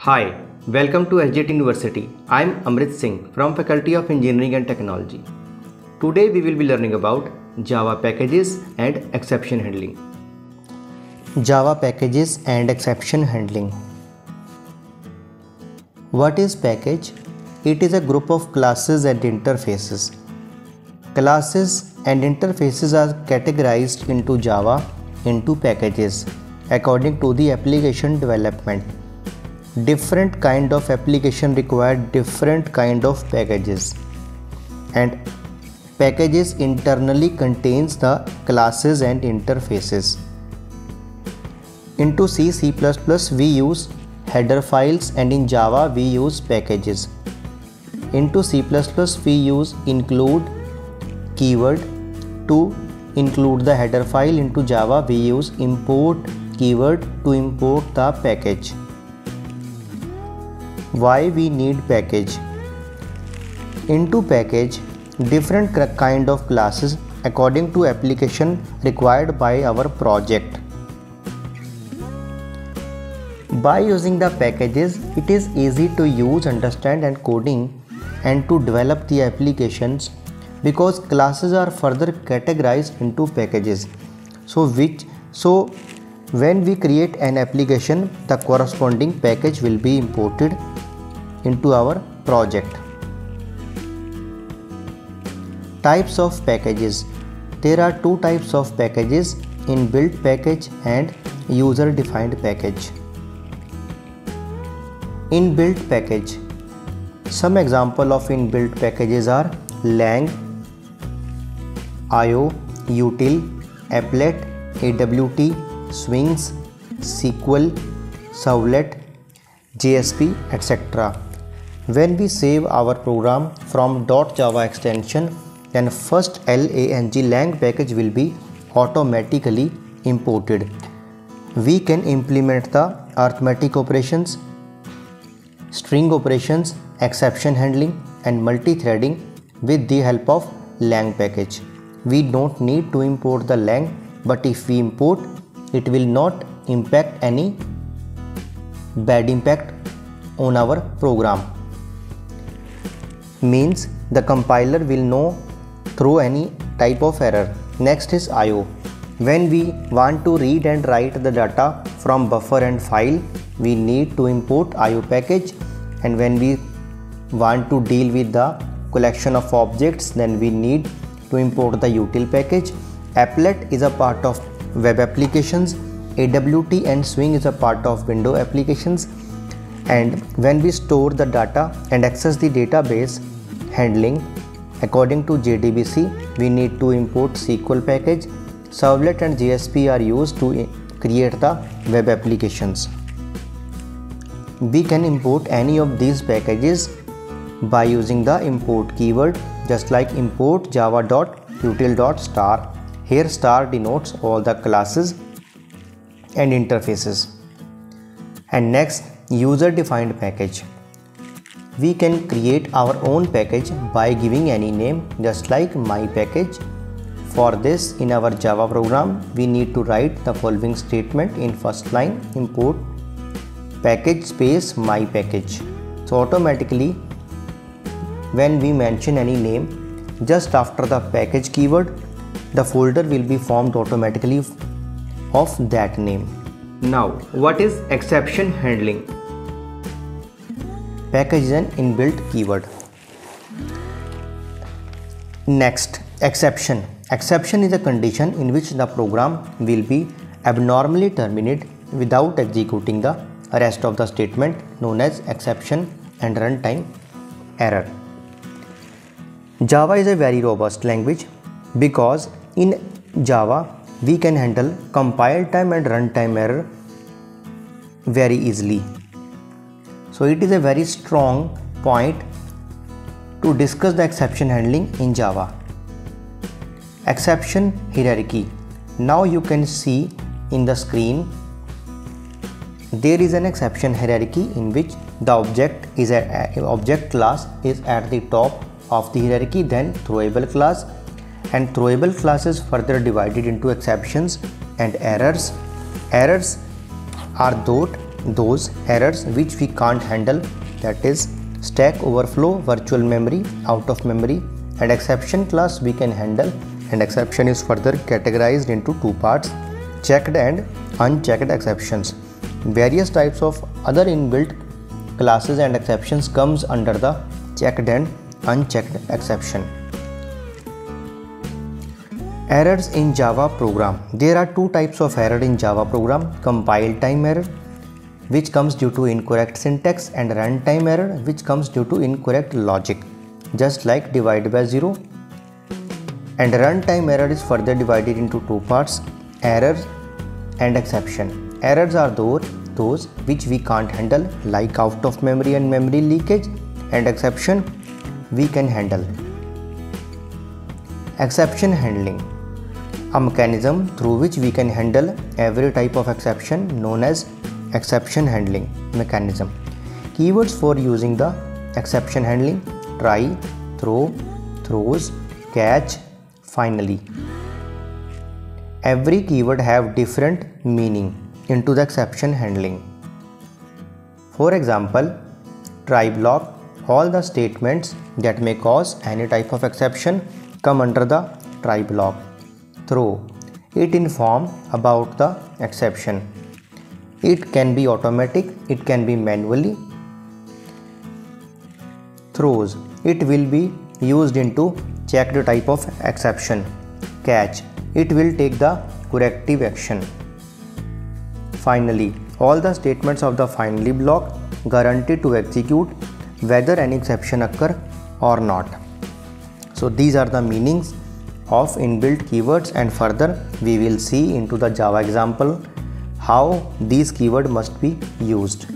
Hi, welcome to SJT University. I am Amrit Singh from Faculty of Engineering and Technology. Today we will be learning about Java packages and exception handling. Java packages and exception handling. What is package? It is a group of classes and interfaces. Classes and interfaces are categorized into Java into packages according to the application development. Different kind of application require different kind of packages, and packages internally contains the classes and interfaces. Into C, C++ we use header files, and in Java we use packages. Into C++ we use include keyword to include the header file. Into Java we use import keyword to import the package. Why we need package? Into package, different kind of classes according to application required by our project. By using the packages, it is easy to use, understand and coding and to develop the applications, because classes are further categorized into packages. So when we create an application, the corresponding package will be imported into our project. Types of packages. There are two types of packages: inbuilt package and user defined package. Inbuilt package. Some example of inbuilt packages are lang, IO, util, applet, AWT, swings, SQL, servlet, JSP, etc. When we save our program from .java extension, then first lang package will be automatically imported. We can implement the arithmetic operations, string operations, exception handling and multi-threading with the help of lang package. We don't need to import the lang, but if we import, it will not impact any bad impact on our program. Means the compiler will not throw any type of error. Next is IO. When we want to read and write the data from buffer and file, we need to import IO package, and when we want to deal with the collection of objects, then we need to import the util package. Applet is a part of web applications. AWT and swing is a part of window applications. And when we store the data and access the database handling according to JDBC, we need to import SQL package. Servlet and JSP are used to create the web applications. We can import any of these packages by using the import keyword, just like import java.util.star. Here star denotes all the classes and interfaces. And next, user defined package. We can create our own package by giving any name, just like my package. For this, in our Java program, we need to write the following statement in first line: import package space my package. So automatically, when we mention any name, just after the package keyword, the folder will be formed automatically of that name. Now, what is exception handling? Package is an inbuilt keyword. Next, exception. Exception is a condition in which the program will be abnormally terminated without executing the rest of the statement, known as exception and runtime error. Java is a very robust language because in Java we can handle compile time and runtime error very easily. So it is a very strong point to discuss the exception handling in Java. Exception hierarchy. Now you can see in the screen there is an exception hierarchy in which the object class is at the top of the hierarchy, then throwable class, and throwable class is further divided into exceptions and errors. Errors are those errors which we can't handle, that is Stack Overflow, virtual memory, out of memory, and exception class we can handle, and exception is further categorized into two parts, checked and unchecked exceptions. Various types of other inbuilt classes and exceptions comes under the checked and unchecked exception. Errors in Java program. There are two types of error in Java program: compile time error, which comes due to incorrect syntax, and runtime error, which comes due to incorrect logic, just like divide by zero. And runtime error is further divided into two parts, errors and exception. Errors are those which we can't handle, like out of memory and memory leakage, and exception we can handle. Exception handling, a mechanism through which we can handle every type of exception, known as exception handling mechanism. Keywords for using the exception handling: try, throw, throws, catch, finally. Every keyword have different meaning into the exception handling. For example, try block, all the statements that may cause any type of exception come under the try block. Throw, it informs about the exception. It can be automatic, it can be manually. Throws, it will be used into checked type of exception. Catch, it will take the corrective action. Finally, all the statements of the finally block guaranteed to execute whether any exception occur or not. So these are the meanings of inbuilt keywords, and further we will see into the Java example how these keywords must be used.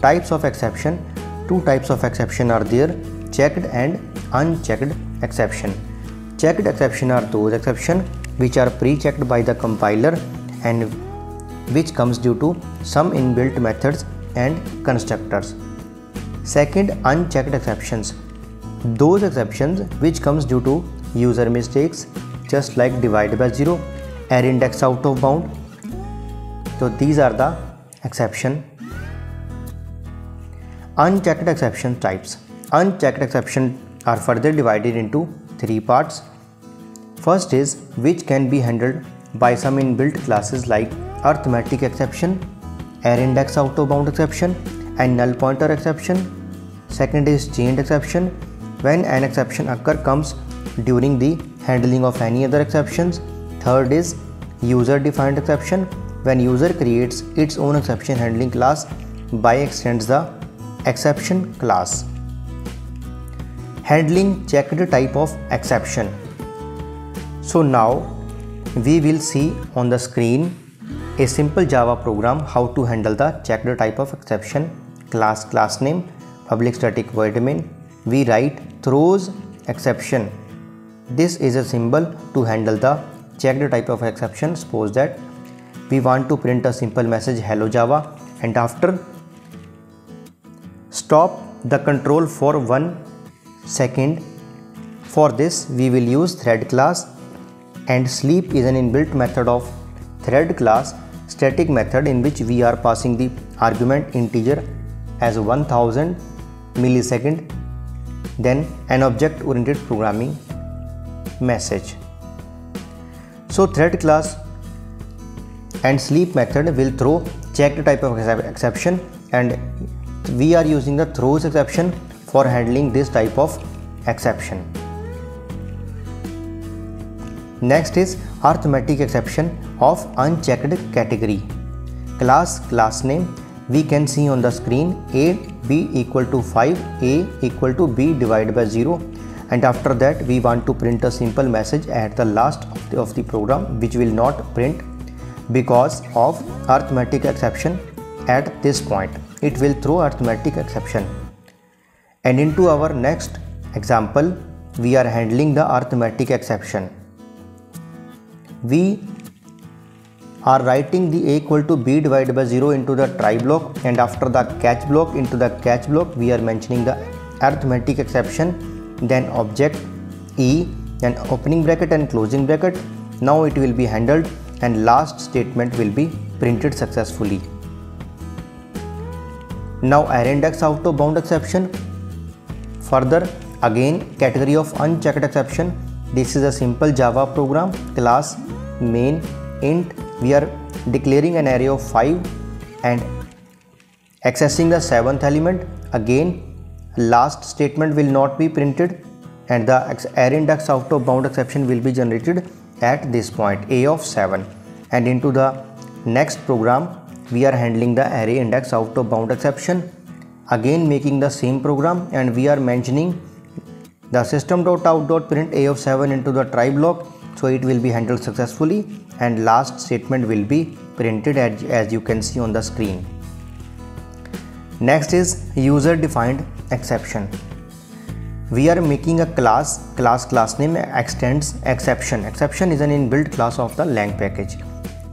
Types of exception. Two types of exception are there: checked and unchecked exception. Checked exception are those exceptions which are pre-checked by the compiler and which comes due to some inbuilt methods and constructors. Second, unchecked exceptions, those exceptions which comes due to user mistakes, just like divide by zero, array index out of bound. So these are the exception. Unchecked exception types. Unchecked exception are further divided into three parts. First is which can be handled by some inbuilt classes like arithmetic exception, array index out of bound exception, and null pointer exception. Second is chained exception, when an exception comes during the handling of any other exceptions. Third is user defined exception, when user creates its own exception handling class by extends the exception class. Handling checked type of exception. So now we will see on the screen a simple Java program how to handle the checked type of exception. Class name, public static void main. We write throws exception. This is a symbol to handle the checked type of exception. Suppose that we want to print a simple message hello Java, and after stop the control for 1 second. For this we will use thread class, and sleep is an inbuilt method of thread class, static method in which we are passing the argument integer as 1000 millisecond, then an object oriented programming message. So thread class and sleep method will throw checked type of exception, and we are using the throws exception for handling this type of exception. Next is arithmetic exception of unchecked category. Class name, we can see on the screen a b equal to 5, a equal to b divided by 0, and after that we want to print a simple message at the last of the program which will not print because of arithmetic exception. At this point it will throw arithmetic exception, and into our next example we are handling the arithmetic exception. We are writing the a equal to b divided by 0 into the try block, and after the catch block, into the catch block we are mentioning the arithmetic exception, then object e, then opening bracket and closing bracket. Now it will be handled and last statement will be printed successfully. Now array index out of bound exception. Further, again category of unchecked exception. This is a simple Java program. Class main int. We are declaring an array of 5 and accessing the 7th element. Again, last statement will not be printed and the array index out of bound exception will be generated at this point a of 7. And into the next program we are handling the array index out of bound exception, again making the same program, and we are mentioning the system.out.print a of 7 into the try block, so it will be handled successfully and last statement will be printed as you can see on the screen. Next is user defined exception. We are making a class name extends exception. Exception is an inbuilt class of the Lang package.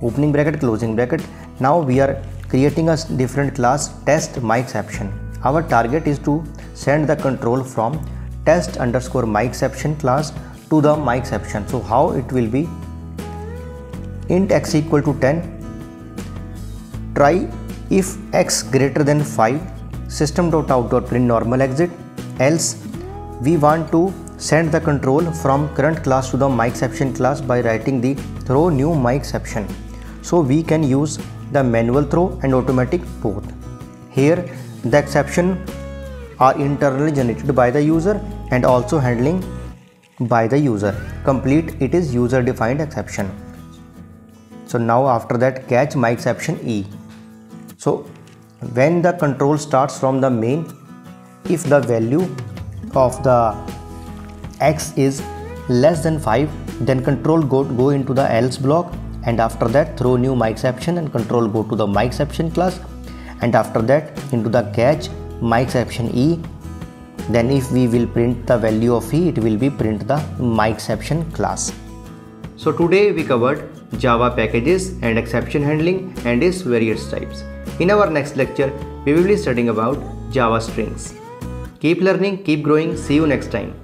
Opening bracket, closing bracket. Now we are creating a different class test myException. Our target is to send the control from test_myException class to the myException. So how it will be? Int x equal to 10. Try if x greater than 5. System.out.print normal exit. Else we want to send the control from current class to the myException class by writing the throw new myException. So we can use the manual throw and automatic both. Here the exception are internally generated by the user and also handling by the user. Complete it is user defined exception. So now after that catch myException E. So when the control starts from the main, if the value of the x is less than 5, then control go into the else block, and after that throw new myException and control go to the myException class, and after that into the catch myException E. Then if we will print the value of E, it will be print the myException class. So today we covered Java packages and exception handling and its various types. In our next lecture, we will be studying about Java strings. Keep learning, keep growing. See you next time.